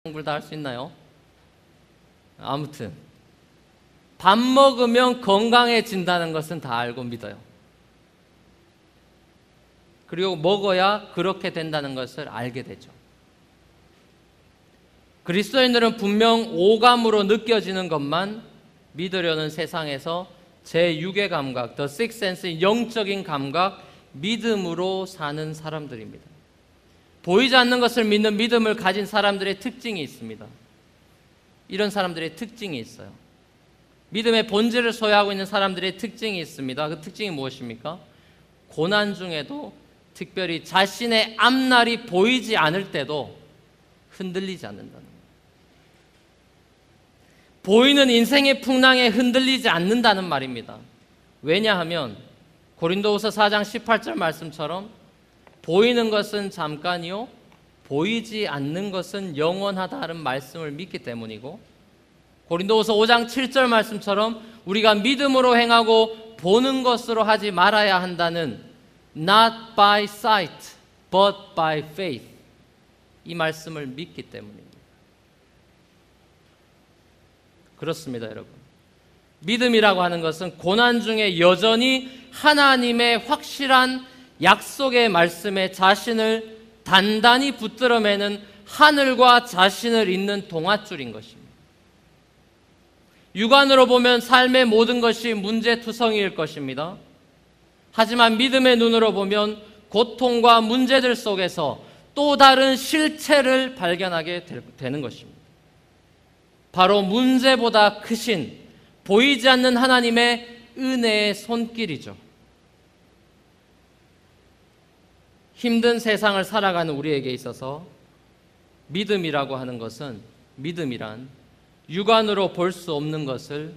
공부를 다 할 수 있나요? 아무튼 밥 먹으면 건강해진다는 것은 다 알고 믿어요. 그리고 먹어야 그렇게 된다는 것을 알게 되죠. 그리스도인들은 분명 오감으로 느껴지는 것만 믿으려는 세상에서 제6의 감각, The Sixth Sense, 영적인 감각, 믿음으로 사는 사람들입니다. 보이지 않는 것을 믿는 믿음을 가진 사람들의 특징이 있습니다. 이런 사람들의 특징이 있어요. 믿음의 본질을 소유하고 있는 사람들의 특징이 있습니다. 그 특징이 무엇입니까? 고난 중에도, 특별히 자신의 앞날이 보이지 않을 때도 흔들리지 않는다는 거예요. 보이는 인생의 풍랑에 흔들리지 않는다는 말입니다. 왜냐하면 고린도후서 4장 18절 말씀처럼 보이는 것은 잠깐이요 보이지 않는 것은 영원하다는 말씀을 믿기 때문이고, 고린도후서 5장 7절 말씀처럼 우리가 믿음으로 행하고 보는 것으로 하지 말아야 한다는 Not by sight, but by faith, 이 말씀을 믿기 때문입니다. 그렇습니다, 여러분. 믿음이라고 하는 것은 고난 중에 여전히 하나님의 확실한 약속의 말씀에 자신을 단단히 붙들어 매는 하늘과 자신을 잇는 동아줄인 것입니다. 육안으로 보면 삶의 모든 것이 문제투성이일 것입니다. 하지만 믿음의 눈으로 보면 고통과 문제들 속에서 또 다른 실체를 발견하게 되는 것입니다. 바로 문제보다 크신 보이지 않는 하나님의 은혜의 손길이죠. 힘든 세상을 살아가는 우리에게 있어서 믿음이라고 하는 것은, 믿음이란 육안으로 볼 수 없는 것을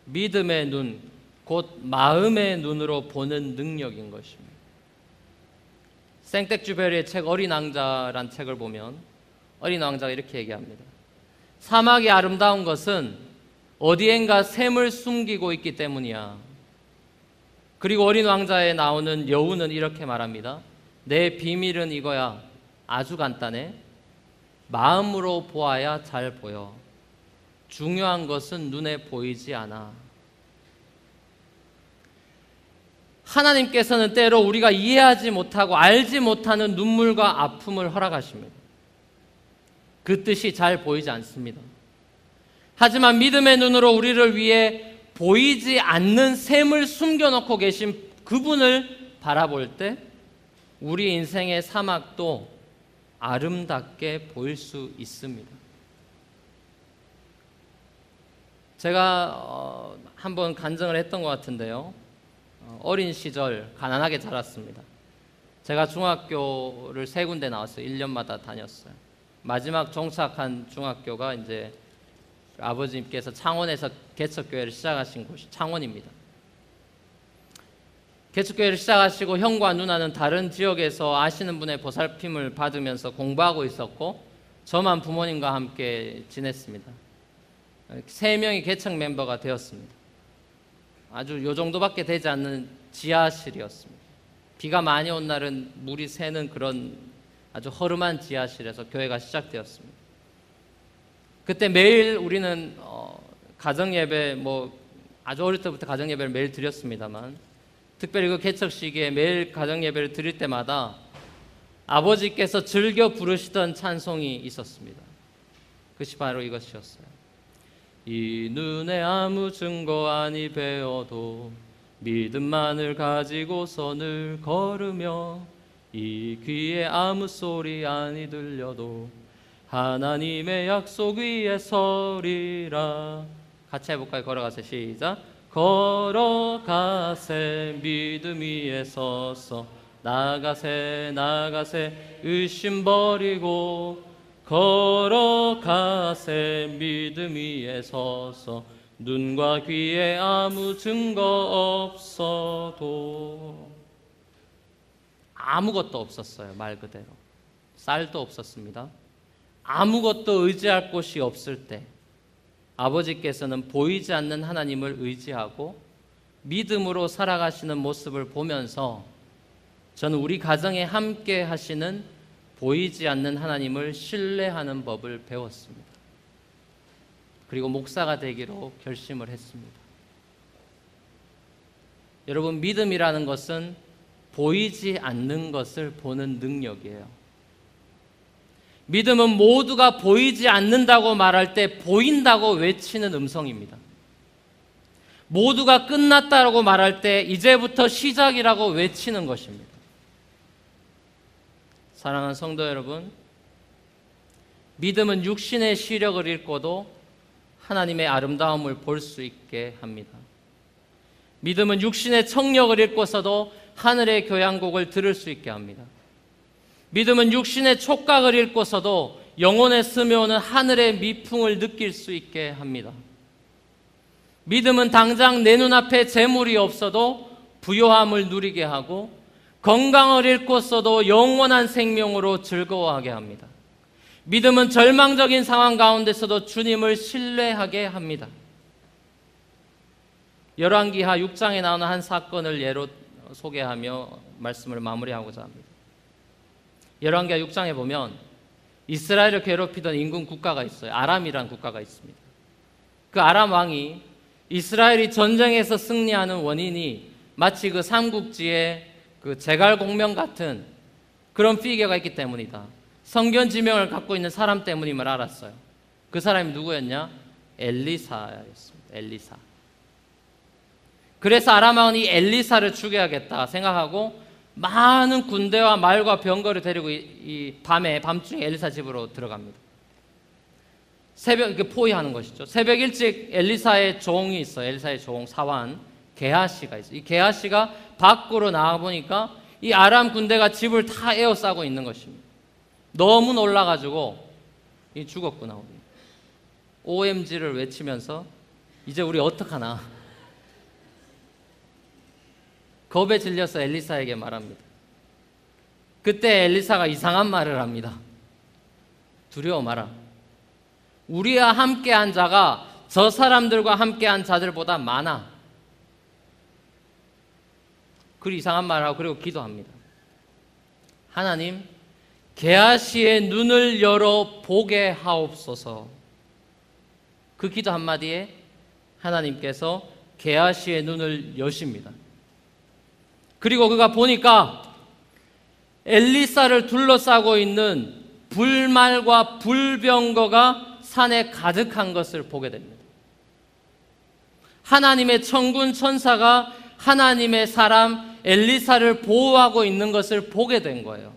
믿음의 눈, 곧 마음의 눈으로 보는 능력인 것입니다. 생텍쥐베리의 책 어린 왕자란 책을 보면 어린 왕자가 이렇게 얘기합니다. 사막이 아름다운 것은 어디엔가 샘을 숨기고 있기 때문이야. 그리고 어린 왕자에 나오는 여우는 이렇게 말합니다. 내 비밀은 이거야. 아주 간단해. 마음으로 보아야 잘 보여. 중요한 것은 눈에 보이지 않아. 하나님께서는 때로 우리가 이해하지 못하고 알지 못하는 눈물과 아픔을 허락하십니다. 그 뜻이 잘 보이지 않습니다. 하지만 믿음의 눈으로 우리를 위해 보이지 않는 샘을 숨겨놓고 계신 그분을 바라볼 때 우리 인생의 사막도 아름답게 보일 수 있습니다. 제가 한번 간증을 했던 것 같은데요. 어린 시절 가난하게 자랐습니다. 제가 중학교를 3군데 나왔어요. 1년마다 다녔어요. 마지막 종착한 중학교가 이제 아버지께서 창원에서 개척교회를 시작하신 곳이 창원입니다. 개척교회를 시작하시고 형과 누나는 다른 지역에서 아시는 분의 보살핌을 받으면서 공부하고 있었고, 저만 부모님과 함께 지냈습니다. 3명이 개척 멤버가 되었습니다. 아주 요 정도밖에 되지 않는 지하실이었습니다. 비가 많이 온 날은 물이 새는 그런 아주 허름한 지하실에서 교회가 시작되었습니다. 그때 매일 우리는 가정예배, 아주 어릴 때부터 가정예배를 매일 드렸습니다만, 특별히 그 개척 시기에 매일 가정예배를 드릴 때마다 아버지께서 즐겨 부르시던 찬송이 있었습니다. 그것이 바로 이것이었어요. 이 눈에 아무 증거 아니 배어도 믿음만을 가지고서 늘 걸으며, 이 귀에 아무 소리 아니 들려도 하나님의 약속 위에 서리라. 같이 해볼까요? 걸어가세요. 시작. 걸어가세 믿음 위에 서서, 나가세 나가세 의심 버리고, 걸어가세 믿음 위에 서서, 눈과 귀에 아무 증거 없어도. 아무것도 없었어요. 말 그대로 쌀도 없었습니다. 아무것도 의지할 곳이 없을 때 아버지께서는 보이지 않는 하나님을 의지하고 믿음으로 살아가시는 모습을 보면서 저는 우리 가정에 함께 하시는 보이지 않는 하나님을 신뢰하는 법을 배웠습니다. 그리고 목사가 되기로 결심을 했습니다. 여러분, 믿음이라는 것은 보이지 않는 것을 보는 능력이에요. 믿음은 모두가 보이지 않는다고 말할 때 보인다고 외치는 음성입니다. 모두가 끝났다고 말할 때 이제부터 시작이라고 외치는 것입니다. 사랑하는 성도 여러분, 믿음은 육신의 시력을 잃고도 하나님의 아름다움을 볼 수 있게 합니다. 믿음은 육신의 청력을 잃고서도 하늘의 교향곡을 들을 수 있게 합니다. 믿음은 육신의 촉각을 잃고서도 영혼에 스며오는 하늘의 미풍을 느낄 수 있게 합니다. 믿음은 당장 내 눈앞에 재물이 없어도 부요함을 누리게 하고 건강을 잃고서도 영원한 생명으로 즐거워하게 합니다. 믿음은 절망적인 상황 가운데서도 주님을 신뢰하게 합니다. 열왕기하 6장에 나오는 한 사건을 예로 소개하며 말씀을 마무리하고자 합니다. 열왕기하 6장에 보면 이스라엘을 괴롭히던 인근 국가가 있어요. 아람이라는 국가가 있습니다. 그 아람 왕이 이스라엘이 전쟁에서 승리하는 원인이 마치 그 삼국지의 그 제갈공명 같은 그런 피겨가 있기 때문이다. 성견지명을 갖고 있는 사람 때문임을 알았어요. 그 사람이 누구였냐? 엘리사였습니다. 엘리사. 그래서 아람 왕은 이 엘리사를 죽여야겠다 생각하고 많은 군대와 말과 병거를 데리고 이 밤중에 엘리사 집으로 들어갑니다. 새벽 이렇게 포위하는 것이죠. 새벽 일찍 엘리사의 종이 있어요. 엘리사의 종 사환 게하시가 있어요. 이 게하시가 밖으로 나와 보니까 이 아람 군대가 집을 다 에워싸고 있는 것입니다. 너무 놀라가지고 이 죽었구나 우리. OMG를 외치면서 이제 우리 어떡하나. 겁에 질려서 엘리사에게 말합니다. 그때 엘리사가 이상한 말을 합니다. 두려워 마라. 우리와 함께한 자가 저 사람들과 함께한 자들보다 많아. 그 이상한 말을 하고 그리고 기도합니다. 하나님, 게하시의 눈을 열어 보게 하옵소서. 그 기도 한마디에 하나님께서 게하시의 눈을 여십니다. 그리고 그가 보니까 엘리사를 둘러싸고 있는 불말과 불병거가 산에 가득한 것을 보게 됩니다. 하나님의 천군 천사가 하나님의 사람 엘리사를 보호하고 있는 것을 보게 된 거예요.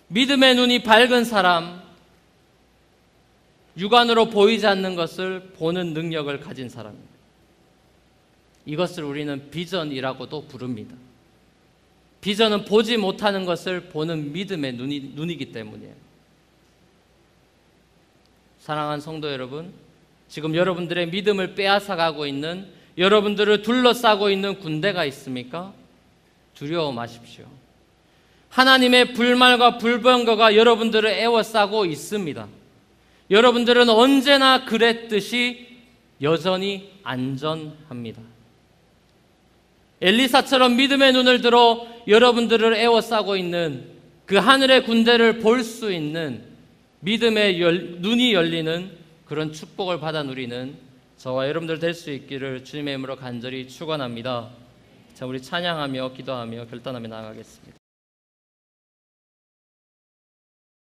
믿음의 눈이 밝은 사람, 육안으로 보이지 않는 것을 보는 능력을 가진 사람입니다. 이것을 우리는 비전이라고도 부릅니다. 비전은 보지 못하는 것을 보는 믿음의 눈이기 때문이에요. 사랑하는 성도 여러분, 지금 여러분들의 믿음을 빼앗아가고 있는, 여러분들을 둘러싸고 있는 군대가 있습니까? 두려워 마십시오. 하나님의 불말과 불병거가 여러분들을 에워싸고 있습니다. 여러분들은 언제나 그랬듯이 여전히 안전합니다. 엘리사처럼 믿음의 눈을 들어 여러분들을 에워싸고 있는 그 하늘의 군대를 볼 수 있는 믿음의 눈이 열리는 그런 축복을 받아 누리는 저와 여러분들 될 수 있기를 주님의 이름으로 간절히 축원합니다. 자, 우리 찬양하며 기도하며 결단하며 나아가겠습니다.